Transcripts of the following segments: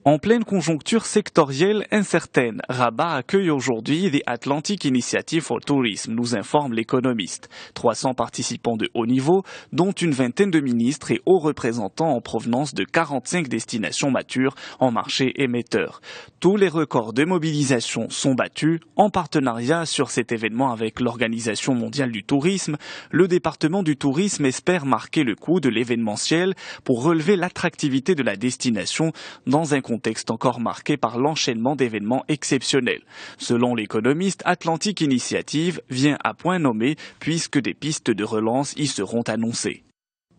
En pleine conjoncture sectorielle incertaine, Rabat accueille aujourd'hui The Atlantic Initiative for Tourism, nous informe l'économiste. 300 participants de haut niveau, dont une vingtaine de ministres et hauts représentants en provenance de 45 destinations matures en marché émetteur. Tous les records de mobilisation sont battus. En partenariat sur cet événement avec l'Organisation mondiale du tourisme, le département du tourisme espère marquer le coup de l'événementiel pour relever l'attractivité de la destination dans un contexte encore marqué par l'enchaînement d'événements exceptionnels. Selon l'économiste, Atlantic Initiative vient à point nommé puisque des pistes de relance y seront annoncées.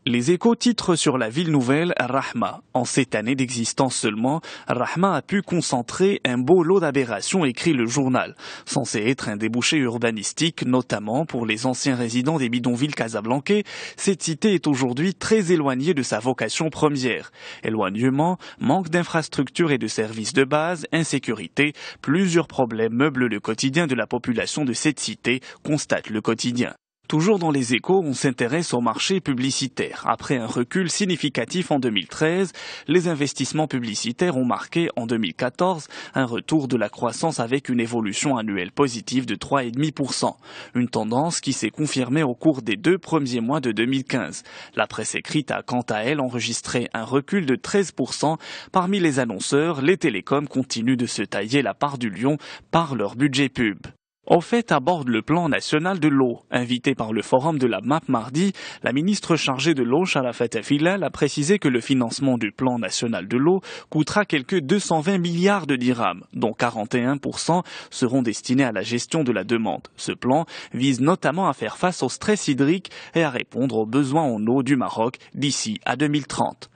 Les Échos titrent sur la ville nouvelle Rahma. En cette année d'existence seulement, Rahma a pu concentrer un beau lot d'aberrations, écrit le journal. Censé être un débouché urbanistique, notamment pour les anciens résidents des bidonvilles casablancais, cette cité est aujourd'hui très éloignée de sa vocation première. Éloignement, manque d'infrastructures et de services de base, insécurité, plusieurs problèmes meublent le quotidien de la population de cette cité, constate le quotidien. Toujours dans les Échos, on s'intéresse au marché publicitaire. Après un recul significatif en 2013, les investissements publicitaires ont marqué en 2014 un retour de la croissance avec une évolution annuelle positive de 3,5%. Une tendance qui s'est confirmée au cours des 2 premiers mois de 2015. La presse écrite a quant à elle enregistré un recul de 13%. Parmi les annonceurs, les télécoms continuent de se tailler la part du lion par leur budget pub. Au fait, aborde le plan national de l'eau. Invitée par le forum de la MAP mardi, la ministre chargée de l'eau, Sharafat Filal, a précisé que le financement du plan national de l'eau coûtera quelque 220 milliards de dirhams, dont 41% seront destinés à la gestion de la demande. Ce plan vise notamment à faire face au stress hydrique et à répondre aux besoins en eau du Maroc d'ici à 2030.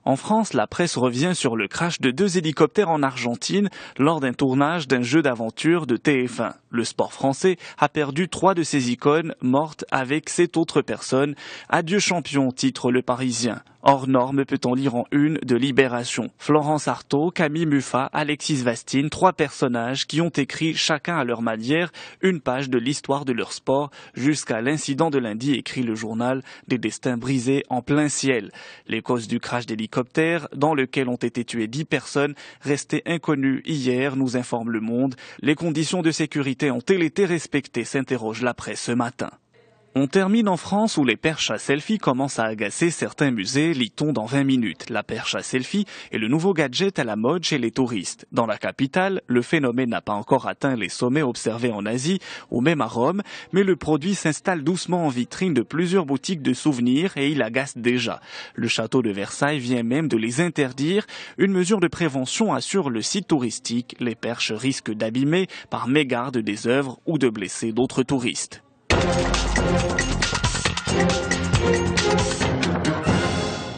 En France, la presse revient sur le crash de 2 hélicoptères en Argentine lors d'un tournage d'un jeu d'aventure de TF1. Le sport français a perdu 3 de ses icônes, mortes avec 7 autres personnes. Adieu champion, titre Le Parisien. Hors norme, peut-on lire en une de Libération. Florence Artaud, Camille Muffat, Alexis Vastine, 3 personnages qui ont écrit chacun à leur manière une page de l'histoire de leur sport jusqu'à l'incident de lundi, écrit le journal, des destins brisés en plein ciel. Les causes du crash d'hélicoptère, dans lequel ont été tuées 10 personnes, restées inconnues hier, nous informe Le Monde. Les conditions de sécurité ont-elles été respectées, s'interroge la presse ce matin. On termine en France où les perches à selfie commencent à agacer certains musées, lit-on dans 20 minutes. La perche à selfie est le nouveau gadget à la mode chez les touristes. Dans la capitale, le phénomène n'a pas encore atteint les sommets observés en Asie ou même à Rome, mais le produit s'installe doucement en vitrine de plusieurs boutiques de souvenirs et il agace déjà. Le château de Versailles vient même de les interdire. Une mesure de prévention assure le site touristique. Les perches risquent d'abîmer par mégarde des œuvres ou de blesser d'autres touristes.